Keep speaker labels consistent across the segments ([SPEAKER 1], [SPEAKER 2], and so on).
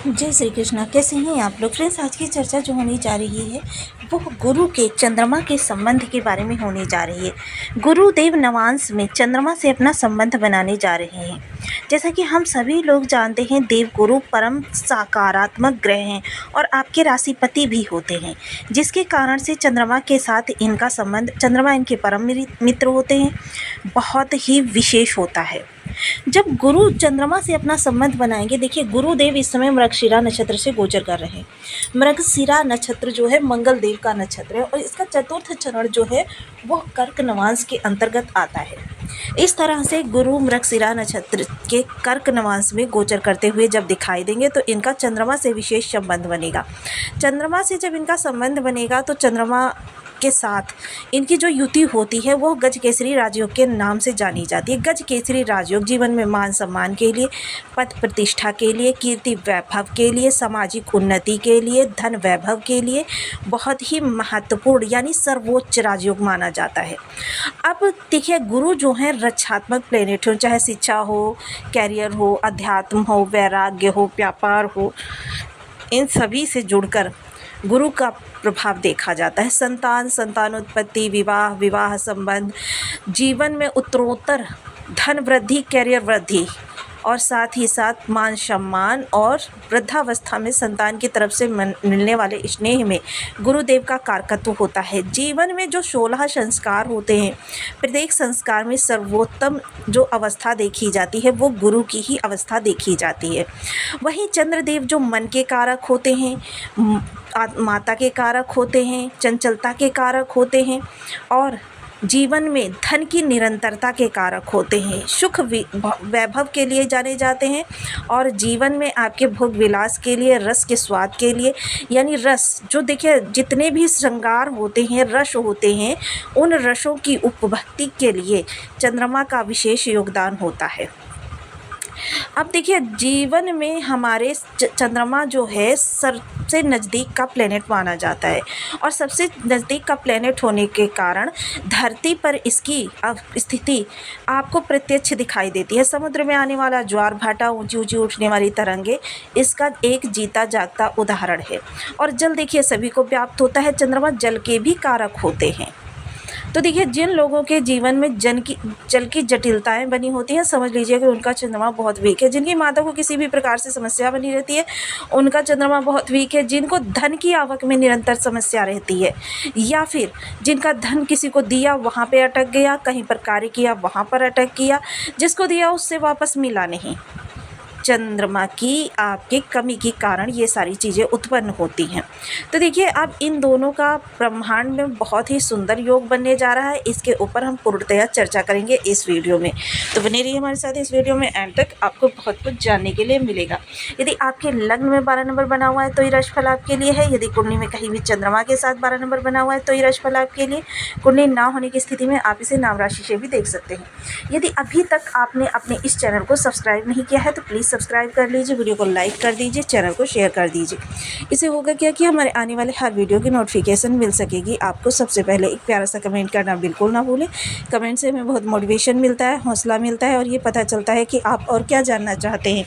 [SPEAKER 1] जय श्री कृष्णा। कैसे हैं आप लोग फ्रेंड्स? आज की चर्चा जो होने जा रही है वो गुरु के चंद्रमा के संबंध के बारे में होने जा रही है। गुरुदेव नवांश में चंद्रमा से अपना संबंध बनाने जा रहे हैं। जैसा कि हम सभी लोग जानते हैं, देव गुरु परम सकारात्मक ग्रह हैं और आपके राशिपति भी होते हैं, जिसके कारण से चंद्रमा के साथ इनका संबंध, चंद्रमा इनके परम मित्र होते हैं, बहुत ही विशेष होता है। जब गुरु चंद्रमा से अपना संबंध बनाएंगे, देखिए गुरुदेव इस समय मृगशिरा नक्षत्र से गोचर कर रहे हैं। मृगशिरा नक्षत्र जो है मंगल देव का नक्षत्र है और इसका चतुर्थ चरण जो है वह कर्क नवांश के अंतर्गत आता है। इस तरह से गुरु मृगशिरा नक्षत्र के कर्क नवांश में गोचर करते हुए जब दिखाई देंगे तो इनका चंद्रमा से विशेष संबंध बनेगा। चंद्रमा से जब इनका संबंध बनेगा तो चंद्रमा के साथ इनकी जो युति होती है वो गजकेसरी राजयोग के नाम से जानी जाती है। गजकेसरी राजयोग जीवन में मान सम्मान के लिए, पद प्रतिष्ठा के लिए, कीर्ति वैभव के लिए, सामाजिक उन्नति के लिए, धन वैभव के लिए बहुत ही महत्वपूर्ण यानी सर्वोच्च राजयोग माना जाता है। अब देखिए गुरु जो है रक्षात्मक प्लेनेट हो, चाहे शिक्षा हो, कैरियर हो, अध्यात्म हो, वैराग्य हो, व्यापार हो, इन सभी से जुड़कर गुरु का प्रभाव देखा जाता है। संतान, संतानोत्पत्ति, विवाह, विवाह संबंध, जीवन में उत्तरोत्तर धन वृद्धि, कैरियर वृद्धि और साथ ही साथ मान सम्मान और वृद्धावस्था में संतान की तरफ से मिलने वाले स्नेह में गुरुदेव का कारकत्व होता है। जीवन में जो 16 संस्कार होते हैं, प्रत्येक संस्कार में सर्वोत्तम जो अवस्था देखी जाती है वो गुरु की ही अवस्था देखी जाती है। वहीं चंद्रदेव जो मन के कारक होते हैं, माता के कारक होते हैं, चंचलता के कारक होते हैं और जीवन में धन की निरंतरता के कारक होते हैं। सुख वैभव के लिए जाने जाते हैं और जीवन में आपके भोग विलास के लिए, रस के स्वाद के लिए, यानी रस जो देखिए जितने भी श्रृंगार होते हैं, रस होते हैं, उन रसों की उपभक्ति के लिए चंद्रमा का विशेष योगदान होता है। अब देखिए जीवन में हमारे चंद्रमा जो है सबसे नज़दीक का प्लेनेट माना जाता है और सबसे नज़दीक का प्लेनेट होने के कारण धरती पर इसकी स्थिति आपको प्रत्यक्ष दिखाई देती है। समुद्र में आने वाला ज्वार भाटा, ऊंची ऊंची उठने वाली तरंगे इसका एक जीता जागता उदाहरण है। और जल देखिए सभी को व्याप्त होता है, चंद्रमा जल के भी कारक होते हैं। तो देखिए जिन लोगों के जीवन में जल की जटिलताएं बनी होती हैं, समझ लीजिए कि उनका चंद्रमा बहुत वीक है। जिनकी माता को किसी भी प्रकार से समस्या बनी रहती है, उनका चंद्रमा बहुत वीक है। जिनको धन की आवक में निरंतर समस्या रहती है या फिर जिनका धन किसी को दिया वहाँ पे अटक गया, कहीं पर कार्य किया वहाँ पर अटक गया, जिसको दिया उससे वापस मिला नहीं, चंद्रमा की आपके कमी के कारण ये सारी चीज़ें उत्पन्न होती हैं। तो देखिए अब इन दोनों का ब्रह्मांड में बहुत ही सुंदर योग बनने जा रहा है। इसके ऊपर हम पूर्णतया चर्चा करेंगे इस वीडियो में, तो बने रहिए हमारे साथ इस वीडियो में, एंड तक आपको बहुत कुछ जानने के लिए मिलेगा। यदि आपके लग्न में 12 नंबर बना हुआ है तो ये राशिफल आपके लिए है। यदि कुंडली में कहीं भी चंद्रमा के साथ 12 नंबर बना हुआ है तो ये राशिफल आपके लिए। कुंडली ना होने की स्थिति में आप इसे नाम राशि से भी देख सकते हैं। यदि अभी तक आपने अपने इस चैनल को सब्सक्राइब नहीं किया है तो प्लीज़ सब्सक्राइब कर लीजिए, वीडियो को लाइक कर दीजिए, चैनल को शेयर कर दीजिए। इससे होगा क्या कि हमारे आने वाले हर वीडियो की नोटिफिकेशन मिल सकेगी आपको। सबसे पहले एक प्यारा सा कमेंट करना बिल्कुल ना भूलें। कमेंट से हमें बहुत मोटिवेशन मिलता है, हौसला मिलता है और ये पता चलता है कि आप और क्या जानना चाहते हैं।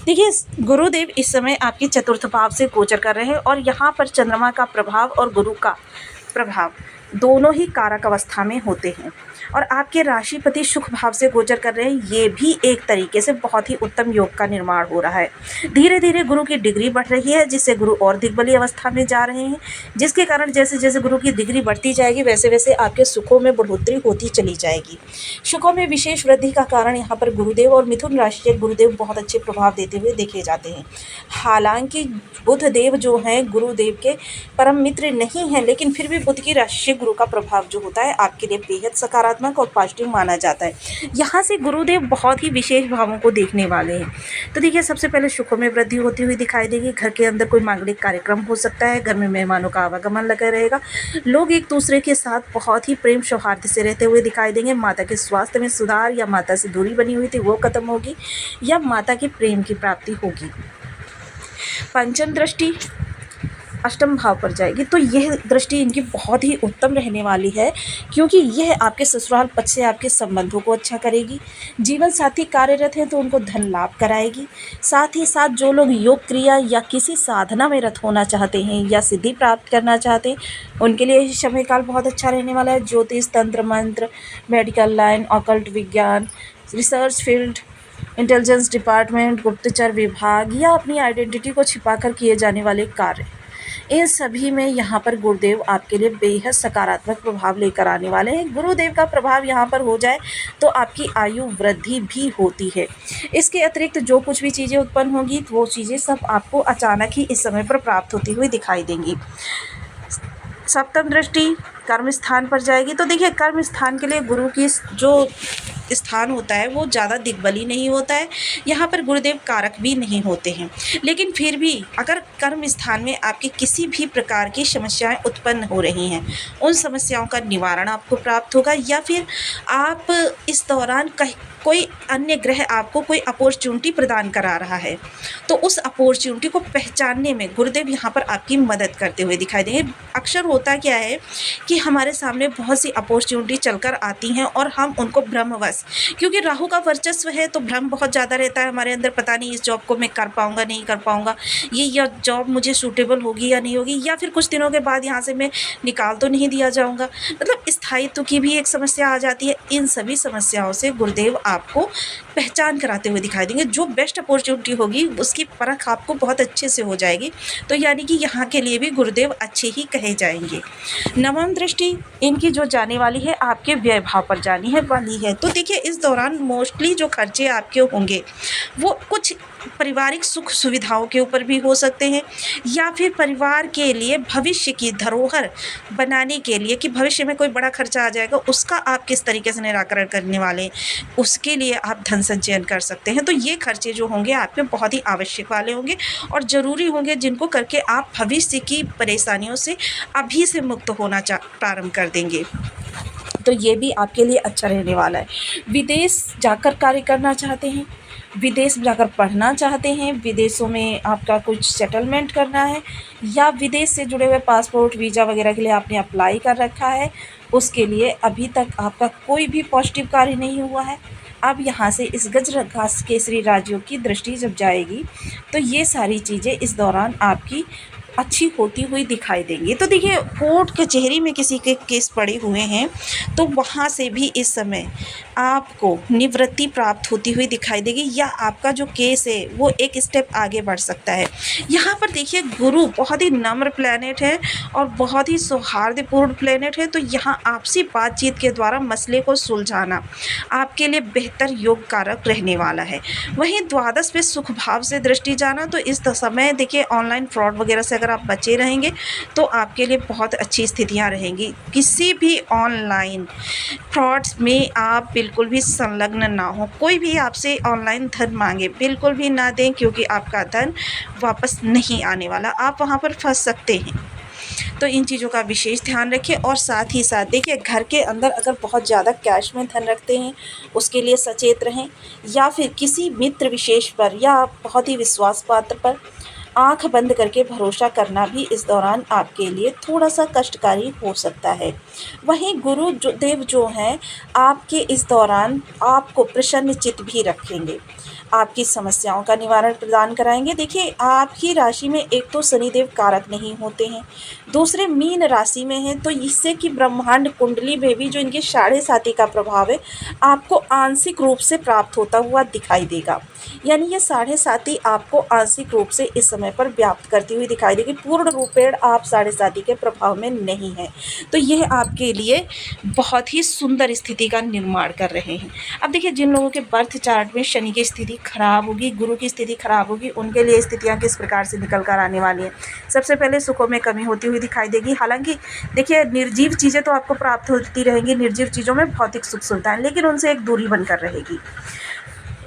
[SPEAKER 1] देखिए गुरुदेव इस समय आपके चतुर्थ भाव से गोचर कर रहे हैं और यहाँ पर चंद्रमा का प्रभाव और गुरु का प्रभाव दोनों ही कारक अवस्था में होते हैं और आपके राशिपति सुख भाव से गोचर कर रहे हैं। ये भी एक तरीके से बहुत ही उत्तम योग का निर्माण हो रहा है। धीरे धीरे गुरु की डिग्री बढ़ रही है, जिससे गुरु और दिग्बली अवस्था में जा रहे हैं, जिसके कारण जैसे जैसे गुरु की डिग्री बढ़ती जाएगी वैसे वैसे आपके सुखों में बढ़ोतरी होती चली जाएगी। सुखों में विशेष वृद्धि का कारण यहाँ पर गुरुदेव और मिथुन राशि के गुरुदेव बहुत अच्छे प्रभाव देते हुए देखे जाते हैं। हालांकि बुध देव जो हैं गुरुदेव के परम मित्र नहीं हैं, लेकिन फिर भी बुध की राशि से गुरु का प्रभाव जो होता है आपके लिए बेहद सकारात्मक और पॉजिटिव माना जाता है। यहाँ से गुरुदेव बहुत ही विशेष भावों को देखने वाले हैं। तो देखिए सबसे पहले सुखों में वृद्धि होती हुई दिखाई देगी। घर के अंदर कोई मांगलिक कार्यक्रम हो सकता है, घर में मेहमानों का आवागमन लगा रहेगा, लोग एक दूसरे के साथ बहुत ही प्रेम सौहार्द से रहते हुए दिखाई देंगे। माता के स्वास्थ्य में सुधार या माता से दूरी बनी हुई थी वो खत्म होगी या माता के प्रेम की प्राप्ति होगी। पंचम दृष्टि अष्टम भाव पर जाएगी। तो यह दृष्टि इनकी बहुत ही उत्तम रहने वाली है, क्योंकि यह आपके ससुराल पक्ष से आपके संबंधों को अच्छा करेगी। जीवन साथी कार्यरत हैं तो उनको धन लाभ कराएगी। साथ ही साथ जो लोग योग क्रिया या किसी साधना में रत होना चाहते हैं या सिद्धि प्राप्त करना चाहते हैं, उनके लिए समय काल बहुत अच्छा रहने वाला है। ज्योतिष, तंत्र मंत्र, मेडिकल लाइन, ऑकल्ट विज्ञान, रिसर्च फील्ड, इंटेलिजेंस डिपार्टमेंट, गुप्तचर विभाग या अपनी आइडेंटिटी को छिपाकर किए जाने वाले कार्य, इन सभी में यहाँ पर गुरुदेव आपके लिए बेहद सकारात्मक प्रभाव लेकर आने वाले हैं। गुरुदेव का प्रभाव यहाँ पर हो जाए तो आपकी आयु वृद्धि भी होती है। इसके अतिरिक्त जो कुछ भी चीज़ें उत्पन्न होंगी वो चीज़ें सब आपको अचानक ही इस समय पर प्राप्त होती हुई दिखाई देंगी। सप्तम दृष्टि कर्म स्थान पर जाएगी। तो देखिए, कर्म स्थान के लिए गुरु की जो स्थान होता है वो ज़्यादा दिग्बली नहीं होता है। यहाँ पर गुरुदेव कारक भी नहीं होते हैं, लेकिन फिर भी अगर कर्म स्थान में आपकी किसी भी प्रकार की समस्याएं उत्पन्न हो रही हैं, उन समस्याओं का निवारण आपको प्राप्त होगा, या फिर आप इस दौरान कोई अन्य ग्रह आपको कोई अपॉर्चुनिटी प्रदान करा रहा है, तो उस अपॉर्चुनिटी को पहचानने में गुरुदेव यहाँ पर आपकी मदद करते हुए दिखाई देंगे। अक्सर होता क्या है कि हमारे सामने बहुत सी अपॉर्चुनिटी चलकर आती हैं और हम उनको भ्रमवश, क्योंकि राहु का वर्चस्व है तो भ्रम बहुत ज़्यादा रहता है हमारे अंदर, पता नहीं इस जॉब को मैं कर पाऊँगा नहीं कर पाऊँगा, ये जॉब मुझे सूटेबल होगी या नहीं होगी, या फिर कुछ दिनों के बाद यहाँ से मैं निकाल तो नहीं दिया जाऊँगा, मतलब स्थायित्व की भी एक समस्या आ जाती है। इन सभी समस्याओं से गुरुदेव आपको पहचान कराते हुए दिखाई देंगे। जो बेस्ट अपॉर्चुनिटी होगी उसकी परख आपको बहुत अच्छे से हो जाएगी, तो यानी कि यहाँ के लिए भी गुरुदेव अच्छे ही कहे जाएंगे। नवम दृष्टि इनकी जो जाने वाली है आपके व्यय भाव पर जानी है वाली है। तो देखिए, इस दौरान मोस्टली जो खर्चे आपके होंगे वो कुछ पारिवारिक सुख सुविधाओं के ऊपर भी हो सकते हैं, या फिर परिवार के लिए भविष्य की धरोहर बनाने के लिए कि भविष्य में कोई बड़ा खर्चा आ जाएगा, उसका आप किस तरीके से निराकरण करने वाले हैं, उसके लिए आप धन संचयन कर सकते हैं। तो ये खर्चे जो होंगे आपके बहुत ही आवश्यक वाले होंगे और ज़रूरी होंगे, जिनको करके आप भविष्य की परेशानियों से अभी से मुक्त होना प्रारंभ कर देंगे। तो ये भी आपके लिए अच्छा रहने वाला है। विदेश जाकर कार्य करना चाहते हैं, विदेश जाकर पढ़ना चाहते हैं, विदेशों में आपका कुछ सेटलमेंट करना है, या विदेश से जुड़े हुए पासपोर्ट वीज़ा वगैरह के लिए आपने अप्लाई कर रखा है, उसके लिए अभी तक आपका कोई भी पॉजिटिव कार्य नहीं हुआ है। अब यहाँ से इस गजराघास केसरी राजयोग की दृष्टि जब जाएगी तो ये सारी चीज़ें इस दौरान आपकी अच्छी होती हुई दिखाई देंगी। तो देखिए, कोर्ट कचहरी में किसी के केस पड़े हुए हैं तो वहाँ से भी इस समय आपको निवृत्ति प्राप्त होती हुई दिखाई देगी, या आपका जो केस है वो एक स्टेप आगे बढ़ सकता है। यहाँ पर देखिए, गुरु बहुत ही नम्र प्लैनेट है और बहुत ही सौहार्दपूर्ण प्लैनेट है, तो यहाँ आपसी बातचीत के द्वारा मसले को सुलझाना आपके लिए बेहतर योग कारक रहने वाला है। वहीं द्वादश पे सुख भाव से दृष्टि जाना, तो इस समय देखिए ऑनलाइन फ्रॉड वगैरह से अगर आप बचे रहेंगे तो आपके लिए बहुत अच्छी स्थितियां रहेंगी। किसी भी ऑनलाइन फ्रॉड्स में आप बिल्कुल भी संलग्न ना हो। कोई भी आपसे ऑनलाइन धन मांगे बिल्कुल भी ना दें, क्योंकि आपका धन वापस नहीं आने वाला, आप वहां पर फंस सकते हैं। तो इन चीज़ों का विशेष ध्यान रखें। और साथ ही साथ देखिए, घर के अंदर अगर बहुत ज़्यादा कैश में धन रखते हैं उसके लिए सचेत रहें, या फिर किसी मित्र विशेष पर या बहुत ही विश्वास पात्र पर आंख बंद करके भरोसा करना भी इस दौरान आपके लिए थोड़ा सा कष्टकारी हो सकता है। वहीं गुरु देव जो हैं आपके इस दौरान आपको प्रसन्नचित्त भी रखेंगे, आपकी समस्याओं का निवारण प्रदान कराएंगे। देखिए, आपकी राशि में एक तो शनिदेव कारक नहीं होते हैं, दूसरे मीन राशि में हैं, तो इससे कि ब्रह्मांड कुंडली में भी जो इनके 7.5 का प्रभाव है आपको आंशिक रूप से प्राप्त होता हुआ दिखाई देगा। यानी ये 7.5 आपको आंशिक रूप से इस समय पर व्याप्त करती हुई दिखाई देगी, पूर्ण रूपेण आप 7.5 के प्रभाव में नहीं है। तो यह आपके लिए बहुत ही सुंदर स्थिति का निर्माण कर रहे हैं। अब देखिए, जिन लोगों के बर्थ चार्ट में शनि की स्थिति खराब होगी, गुरु की स्थिति खराब होगी, उनके लिए स्थितियां किस प्रकार से निकल कर आने वाली हैं। सबसे पहले सुखों में कमी होती हुई दिखाई देगी। हालांकि देखिए, निर्जीव चीज़ें तो आपको प्राप्त होती रहेंगी, निर्जीव चीज़ों में भौतिक सुख सुविधाएं, लेकिन उनसे एक दूरी बनकर रहेगी।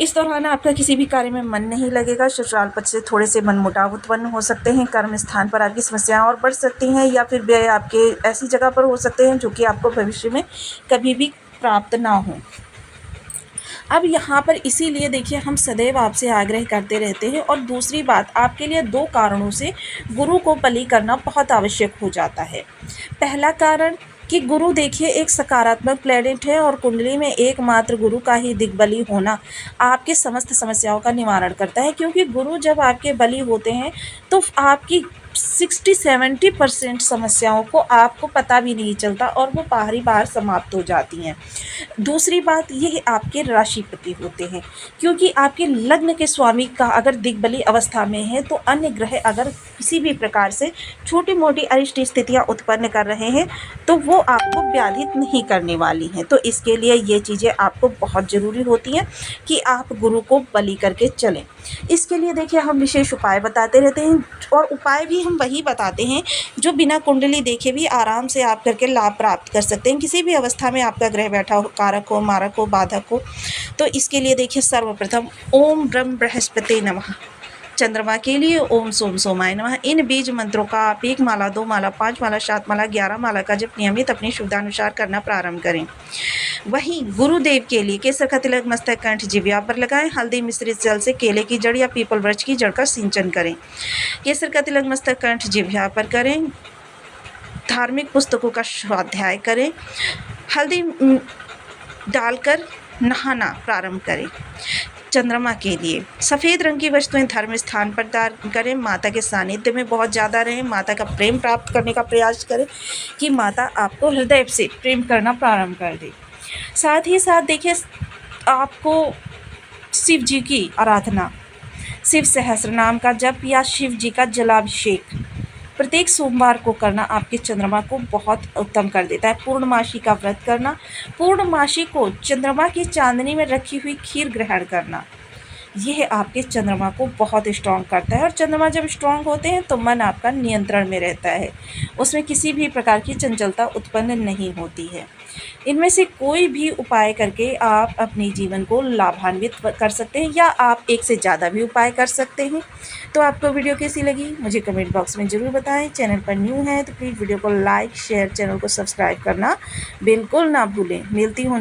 [SPEAKER 1] इस दौरान आपका किसी भी कार्य में मन नहीं लगेगा, ससुराल पक्ष से थोड़े से मनमुटाव उत्पन्न हो सकते हैं, कर्म स्थान पर आपकी समस्याएं और बढ़ सकती हैं, या फिर व्यय आपके ऐसी जगह पर हो सकते हैं जो कि आपको भविष्य में कभी भी प्राप्त ना हो।
[SPEAKER 2] अब यहाँ पर इसीलिए देखिए हम सदैव आपसे आग्रह करते रहते हैं। और दूसरी बात, आपके लिए 2 कारणों से गुरु को बलि करना बहुत आवश्यक हो जाता है। पहला कारण कि गुरु देखिए एक सकारात्मक प्लैनेट है और कुंडली में एकमात्र गुरु का ही दिग्बली होना आपकी समस्त समस्याओं का निवारण करता है, क्योंकि गुरु जब आपके बली होते हैं तो आपकी 60-70% समस्याओं को आपको पता भी नहीं चलता और वो बाहर समाप्त हो जाती हैं। दूसरी बात, ये आपके राशिपति होते हैं, क्योंकि आपके लग्न के स्वामी का अगर दिग्बली अवस्था में है तो अन्य ग्रह अगर किसी भी प्रकार से छोटी मोटी अरिष्ट स्थितियाँ उत्पन्न कर रहे हैं तो वो आपको व्याधित नहीं करने वाली हैं। तो इसके लिए ये चीज़ें आपको बहुत ज़रूरी होती हैं कि आप गुरु को बलि करके चलें। इसके लिए देखिए हम विशेष उपाय बताते रहते हैं, और उपाय भी हम वही बताते हैं जो बिना कुंडली देखे भी आराम से आप करके लाभ प्राप्त कर सकते हैं। किसी भी अवस्था में आपका ग्रह बैठा हो, कारक हो, मारक हो, बाधक हो, तो इसके लिए देखिए सर्वप्रथम ओम ब्रह्म बृहस्पति नमः, चंद्रमा के लिए ओम सोम सोमाय नमः, इन बीज मंत्रों का आप 1 माला, 2 माला, 5 माला, 7 माला, 11 माला का जप नियमित अपनी शुद्धानुसार करना प्रारंभ करें। वहीं गुरुदेव के लिए केसर का तिलक मस्तक, कंठ, जिह्वा पर लगाएं। हल्दी मिश्रित जल से केले की जड़ या पीपल वृक्ष की जड़ का सिंचन करें। केसर का तिलक मस्तक, कंठ, जिह्वा पर करें। धार्मिक पुस्तकों का स्वाध्याय करें। हल्दी डालकर नहाना प्रारंभ करें। चंद्रमा के लिए सफ़ेद रंग की वस्तुएं धर्म स्थान पर दान करें। माता के सानिध्य में बहुत ज़्यादा रहें। माता का प्रेम प्राप्त करने का प्रयास करें कि माता आपको हृदय से प्रेम करना प्रारंभ कर दे। साथ ही साथ देखिए आपको शिव जी की आराधना, शिव सहस्रनाम का जप या शिव जी का जलाभिषेक प्रत्येक सोमवार को करना आपके चंद्रमा को बहुत उत्तम कर देता है। पूर्णमासी का व्रत करना, पूर्णमासी को चंद्रमा की चांदनी में रखी हुई खीर ग्रहण करना, यह आपके चंद्रमा को बहुत स्ट्रॉन्ग करता है। और चंद्रमा जब स्ट्रॉन्ग होते हैं तो मन आपका नियंत्रण में रहता है, उसमें किसी भी प्रकार की चंचलता उत्पन्न नहीं होती है। इनमें से कोई भी उपाय करके आप अपने जीवन को लाभान्वित कर सकते हैं, या आप एक से ज़्यादा भी उपाय कर सकते हैं। तो आपको वीडियो कैसी लगी मुझे कमेंट बॉक्स में ज़रूर बताएं। चैनल पर न्यू है तो प्लीज़ वीडियो को लाइक, शेयर, चैनल को सब्सक्राइब करना बिल्कुल ना भूलें। मिलती हूँ